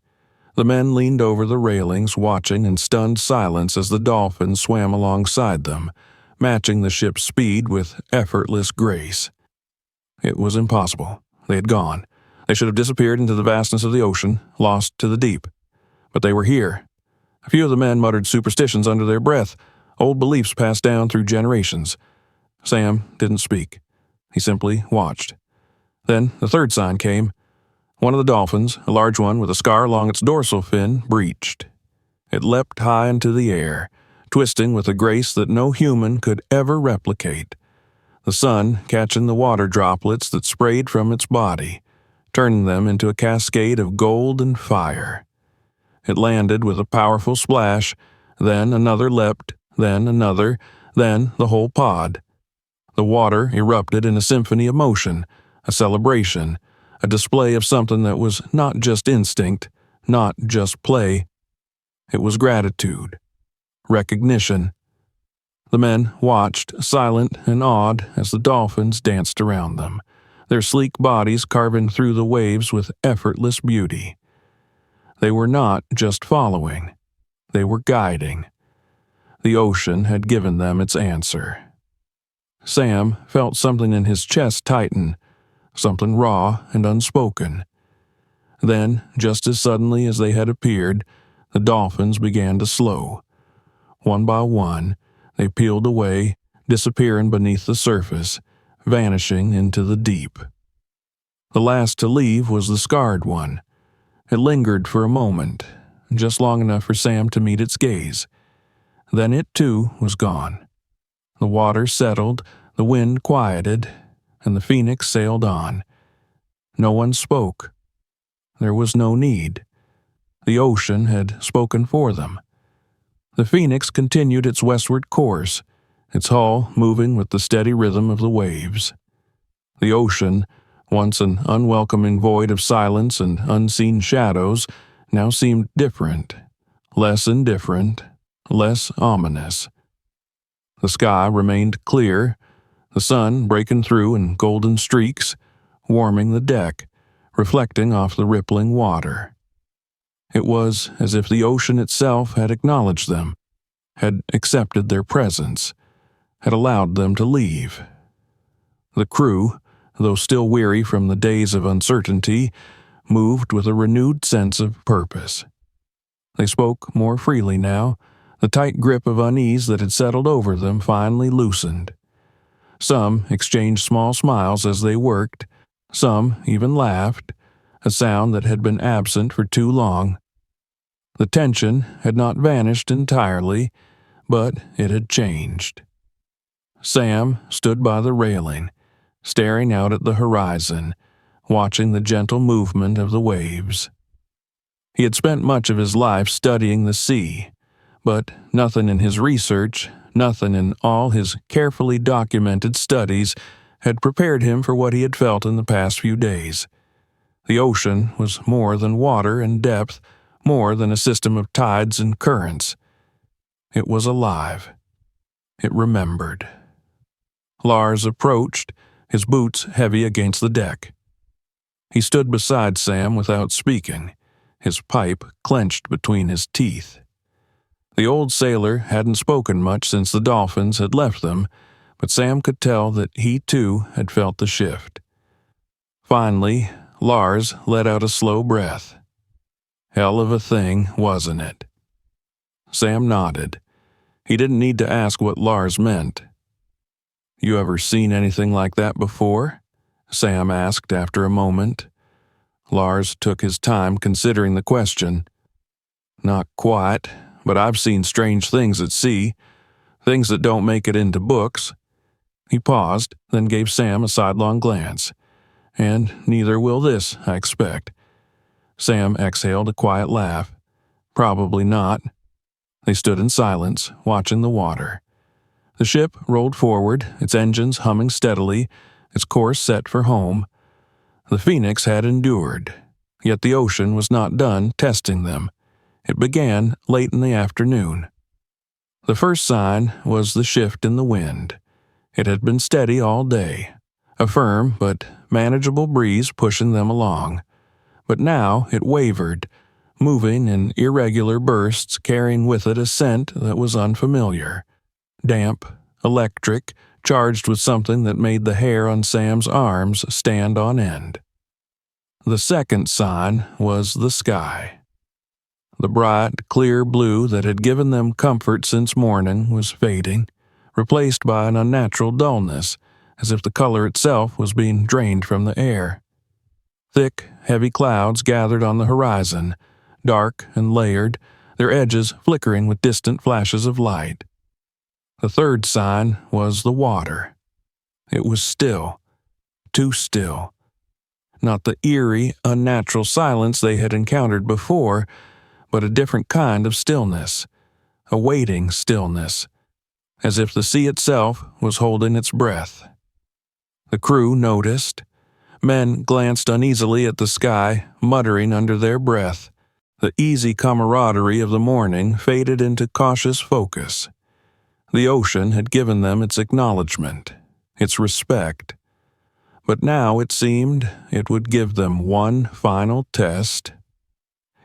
The men leaned over the railings, watching in stunned silence as the dolphin swam alongside them, matching the ship's speed with effortless grace. It was impossible. They had gone. They should have disappeared into the vastness of the ocean, lost to the deep. But they were here. A few of the men muttered superstitions under their breath, old beliefs passed down through generations. Sam didn't speak. He simply watched. Then the third sign came. One of the dolphins, a large one with a scar along its dorsal fin, breached. It leapt high into the air, twisting with a grace that no human could ever replicate. The sun catching the water droplets that sprayed from its body, turning them into a cascade of gold and fire. It landed with a powerful splash, then another leapt, then another, then the whole pod. The water erupted in a symphony of motion, a celebration, a display of something that was not just instinct, not just play. It was gratitude, recognition. The men watched, silent and awed, as the dolphins danced around them, their sleek bodies carving through the waves with effortless beauty. They were not just following, they were guiding. The ocean had given them its answer. Sam felt something in his chest tighten, something raw and unspoken. Then, just as suddenly as they had appeared, the dolphins began to slow. One by one, they peeled away, disappearing beneath the surface, vanishing into the deep. The last to leave was the scarred one. It lingered for a moment, just long enough for Sam to meet its gaze. Then it, too, was gone. The water settled, the wind quieted, and the Phoenix sailed on. No one spoke. There was no need. The ocean had spoken for them. The Phoenix continued its westward course, its hull moving with the steady rhythm of the waves. The ocean, once an unwelcoming void of silence and unseen shadows, now seemed different, less indifferent, less ominous. The sky remained clear, the sun breaking through in golden streaks, warming the deck, reflecting off the rippling water. It was as if the ocean itself had acknowledged them, had accepted their presence, had allowed them to leave. The crew, though still weary from the days of uncertainty, moved with a renewed sense of purpose. They spoke more freely now. The tight grip of unease that had settled over them finally loosened. Some exchanged small smiles as they worked, some even laughed, a sound that had been absent for too long. The tension had not vanished entirely, but it had changed. Sam stood by the railing, staring out at the horizon, watching the gentle movement of the waves. He had spent much of his life studying the sea, but nothing in his research, nothing in all his carefully documented studies had prepared him for what he had felt in the past few days. The ocean was more than water and depth, more than a system of tides and currents. It was alive. It remembered. Lars approached, his boots heavy against the deck. He stood beside Sam without speaking, his pipe clenched between his teeth. The old sailor hadn't spoken much since the dolphins had left them, but Sam could tell that he too had felt the shift. Finally, Lars let out a slow breath. Hell of a thing, wasn't it? Sam nodded. He didn't need to ask what Lars meant. You ever seen anything like that before? Sam asked after a moment. Lars took his time considering the question. Not quite, but I've seen strange things at sea, things that don't make it into books. He paused, then gave Sam a sidelong glance. And neither will this, I expect. Sam exhaled a quiet laugh. Probably not. They stood in silence, watching the water. The ship rolled forward, its engines humming steadily, its course set for home. The Phoenix had endured, yet the ocean was not done testing them. It began late in the afternoon. The first sign was the shift in the wind. It had been steady all day, a firm but manageable breeze pushing them along. But now it wavered, moving in irregular bursts, carrying with it a scent that was unfamiliar. Damp, electric, charged with something that made the hair on Sam's arms stand on end. The second sign was the sky. The bright, clear blue that had given them comfort since morning was fading, replaced by an unnatural dullness, as if the color itself was being drained from the air. Thick, heavy clouds gathered on the horizon, dark and layered, their edges flickering with distant flashes of light. The third sign was the water. It was still, too still. Not the eerie, unnatural silence they had encountered before, but a different kind of stillness, a waiting stillness, as if the sea itself was holding its breath. The crew noticed. Men glanced uneasily at the sky, muttering under their breath. The easy camaraderie of the morning faded into cautious focus. The ocean had given them its acknowledgment, its respect. But now it seemed it would give them one final test.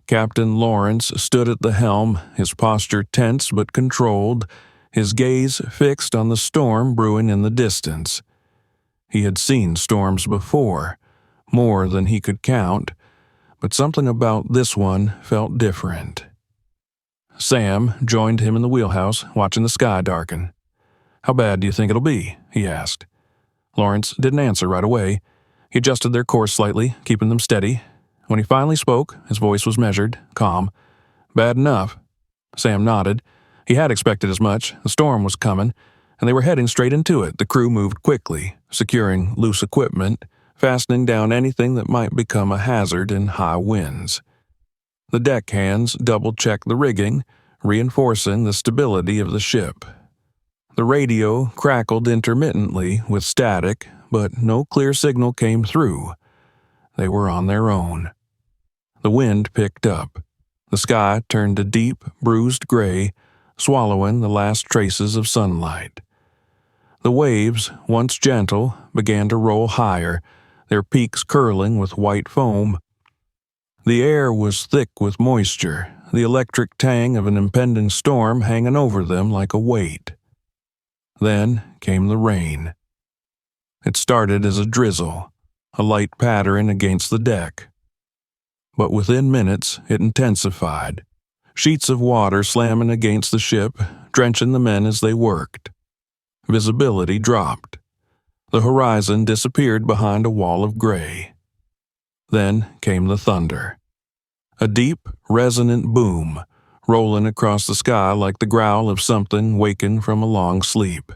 Captain Lawrence stood at the helm, his posture tense but controlled, his gaze fixed on the storm brewing in the distance. He had seen storms before, more than he could count, but something about this one felt different. Sam joined him in the wheelhouse, watching the sky darken. "How bad do you think it'll be?" he asked. Lawrence didn't answer right away. He adjusted their course slightly, keeping them steady. When he finally spoke, his voice was measured, calm. "Bad enough." Sam nodded. He had expected as much. The storm was coming, and they were heading straight into it. The crew moved quickly, securing loose equipment, fastening down anything that might become a hazard in high winds. The deckhands double-checked the rigging, reinforcing the stability of the ship. The radio crackled intermittently with static, but no clear signal came through. They were on their own. The wind picked up. The sky turned a deep, bruised gray, swallowing the last traces of sunlight. The waves, once gentle, began to roll higher, their peaks curling with white foam. The air was thick with moisture, the electric tang of an impending storm hanging over them like a weight. Then came the rain. It started as a drizzle, a light pattering against the deck. But within minutes it intensified, sheets of water slamming against the ship, drenching the men as they worked. Visibility dropped. The horizon disappeared behind a wall of gray. Then came the thunder. A deep, resonant boom, rolling across the sky like the growl of something wakened from a long sleep.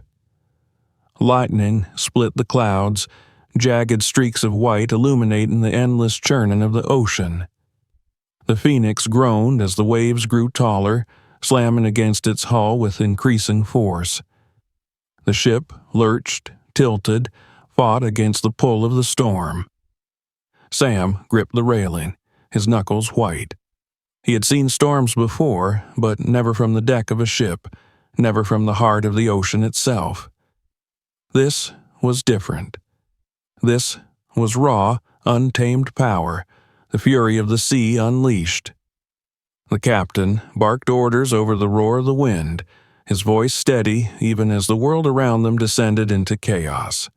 Lightning split the clouds, jagged streaks of white illuminating the endless churning of the ocean. The Phoenix groaned as the waves grew taller, slamming against its hull with increasing force. The ship lurched, tilted, fought against the pull of the storm. Sam gripped the railing, his knuckles white. He had seen storms before, but never from the deck of a ship, never from the heart of the ocean itself. This was different. This was raw, untamed power, the fury of the sea unleashed. The captain barked orders over the roar of the wind, his voice steady even as the world around them descended into chaos.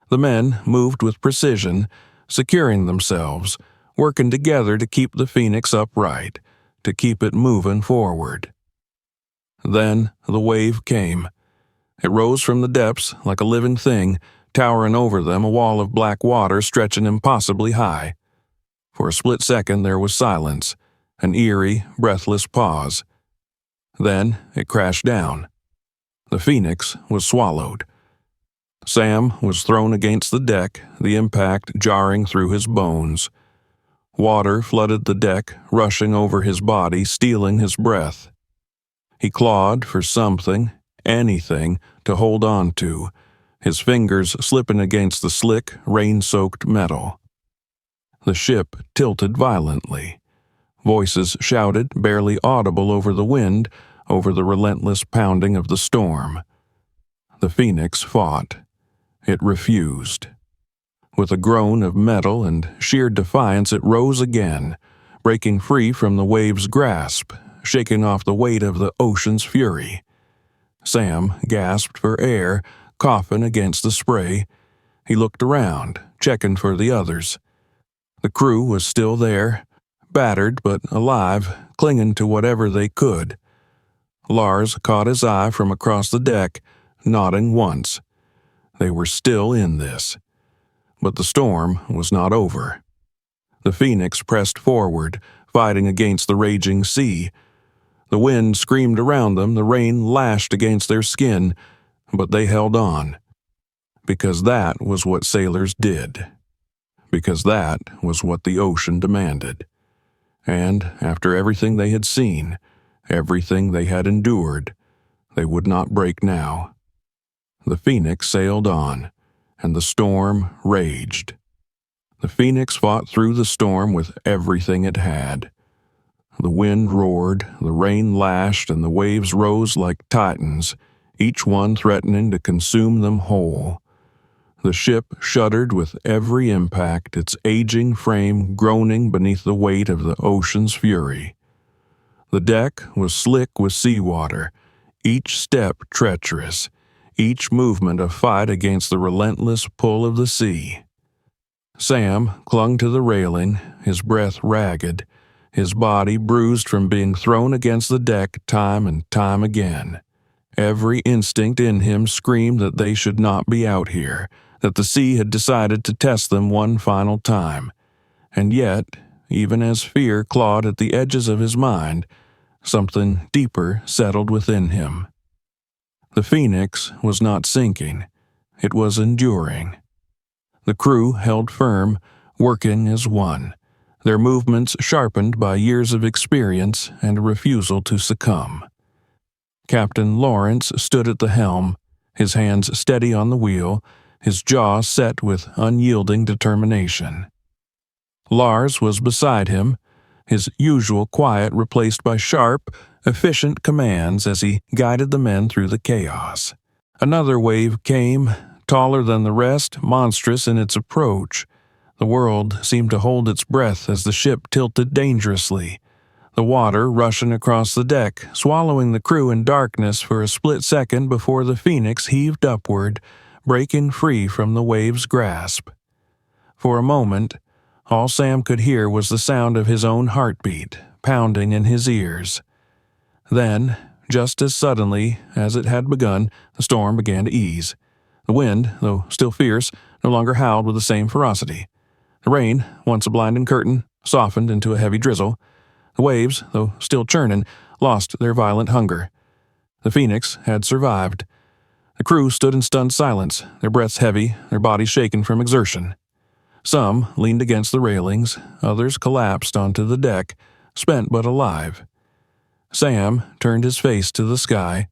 The men moved with precision, securing themselves, working together to keep the Phoenix upright, to keep it moving forward. Then the wave came. It rose from the depths like a living thing, towering over them, a wall of black water stretching impossibly high. For a split second there was silence, an eerie, breathless pause. Then it crashed down. The Phoenix was swallowed. Sam was thrown against the deck, the impact jarring through his bones. Water flooded the deck, rushing over his body, stealing his breath. He clawed for something, anything, to hold on to, his fingers slipping against the slick, rain-soaked metal. The ship tilted violently. Voices shouted, barely audible over the wind, over the relentless pounding of the storm. The Phoenix fought. It refused. With a groan of metal and sheer defiance, it rose again, breaking free from the wave's grasp, shaking off the weight of the ocean's fury. Sam gasped for air, coughing against the spray. He looked around, checking for the others. The crew was still there, battered but alive, clinging to whatever they could. Lars caught his eye from across the deck, nodding once. They were still in this. But the storm was not over. The Phoenix pressed forward, fighting against the raging sea. The wind screamed around them, the rain lashed against their skin, but they held on. Because that was what sailors did. Because that was what the ocean demanded. And after everything they had seen, everything they had endured, they would not break now. The Phoenix sailed on, and the storm raged. The Phoenix fought through the storm with everything it had. The wind roared, the rain lashed, and the waves rose like titans, each one threatening to consume them whole. The ship shuddered with every impact, its aging frame groaning beneath the weight of the ocean's fury. The deck was slick with seawater, each step treacherous, each movement a fight against the relentless pull of the sea. Sam clung to the railing, his breath ragged, his body bruised from being thrown against the deck time and time again. Every instinct in him screamed that they should not be out here, that the sea had decided to test them one final time. And yet, even as fear clawed at the edges of his mind, something deeper settled within him. The Phoenix was not sinking. It was enduring. The crew held firm, working as one, their movements sharpened by years of experience and a refusal to succumb. Captain Lawrence stood at the helm, his hands steady on the wheel, his jaw set with unyielding determination. Lars was beside him, his usual quiet replaced by sharp, efficient commands as he guided the men through the chaos. Another wave came, taller than the rest, monstrous in its approach. The world seemed to hold its breath as the ship tilted dangerously, the water rushing across the deck, swallowing the crew in darkness for a split second before the Phoenix heaved upward, breaking free from the wave's grasp. For a moment, all Sam could hear was the sound of his own heartbeat, pounding in his ears. Then, just as suddenly as it had begun, the storm began to ease. The wind, though still fierce, no longer howled with the same ferocity. The rain, once a blinding curtain, softened into a heavy drizzle. The waves, though still churning, lost their violent hunger. The Phoenix had survived. The crew stood in stunned silence, their breaths heavy, their bodies shaken from exertion. Some leaned against the railings, others collapsed onto the deck, spent but alive. Sam turned his face to the sky.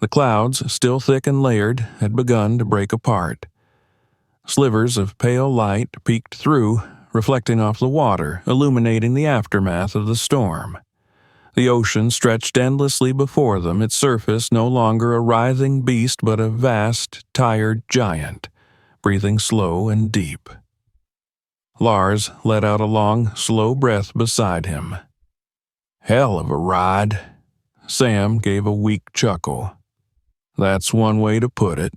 The clouds, still thick and layered, had begun to break apart. Slivers of pale light peeked through, reflecting off the water, illuminating the aftermath of the storm. The ocean stretched endlessly before them, its surface no longer a writhing beast but a vast, tired giant, breathing slow and deep. Lars let out a long, slow breath beside him. "Hell of a ride." Sam gave a weak chuckle. "That's one way to put it."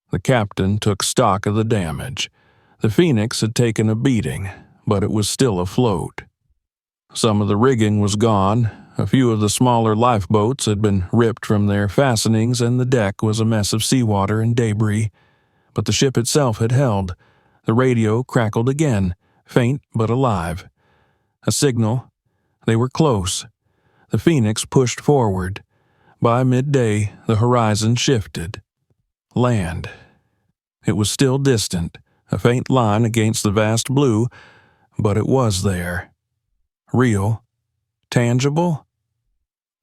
The captain took stock of the damage. The Phoenix had taken a beating, but it was still afloat. Some of the rigging was gone, a few of the smaller lifeboats had been ripped from their fastenings, and the deck was a mess of seawater and debris. But the ship itself had held. The radio crackled again, faint but alive. A signal. They were close. The Phoenix pushed forward. By midday, the horizon shifted. Land. It was still distant, a faint line against the vast blue, but it was there. Real. Tangible?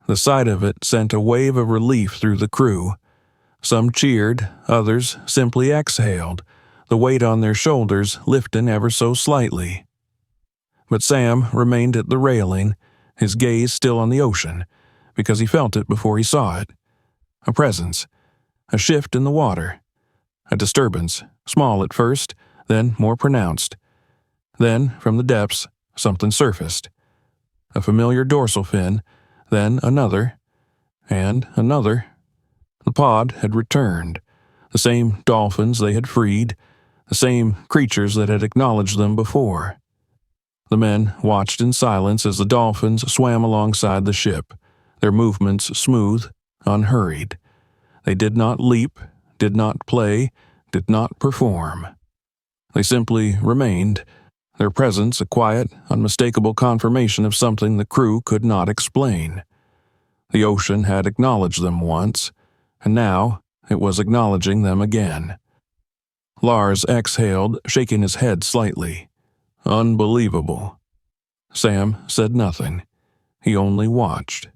The sight of it sent a wave of relief through the crew. Some cheered, others simply exhaled, the weight on their shoulders lifting ever so slightly. But Sam remained at the railing, his gaze still on the ocean, because he felt it before he saw it. A presence. A shift in the water. A disturbance, small at first, then more pronounced. Then, from the depths, something surfaced. A familiar dorsal fin, then another, and another. The pod had returned. The same dolphins they had freed, the same creatures that had acknowledged them before. The men watched in silence as the dolphins swam alongside the ship, their movements smooth, unhurried. They did not leap, did not play, did not perform. They simply remained, their presence a quiet, unmistakable confirmation of something the crew could not explain. The ocean had acknowledged them once, and now it was acknowledging them again. Lars exhaled, shaking his head slightly. Unbelievable. Sam said nothing. He only watched.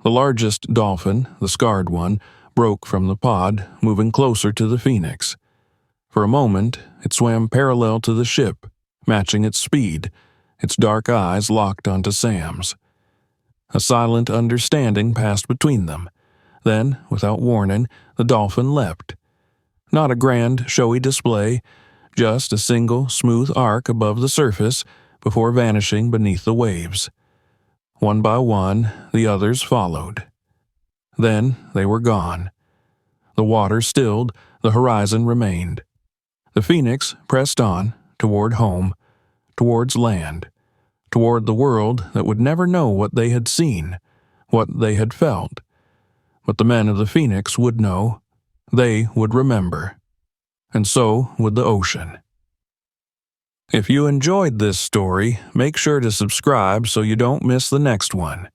The largest dolphin, the scarred one, broke from the pod, moving closer to the Phoenix. For a moment, it swam parallel to the ship, matching its speed, its dark eyes locked onto Sam's. A silent understanding passed between them. Then, without warning, the dolphin leapt. Not a grand, showy display, just a single, smooth arc above the surface before vanishing beneath the waves. One by one, the others followed. Then they were gone. The water stilled, the horizon remained. The Phoenix pressed on, toward home, towards land, toward the world that would never know what they had seen, what they had felt. But the men of the Phoenix would know. They would remember. And so would the ocean. If you enjoyed this story, make sure to subscribe so you don't miss the next one.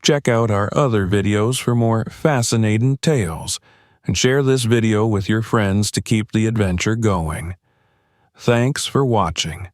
Check out our other videos for more fascinating tales, and share this video with your friends to keep the adventure going. Thanks for watching.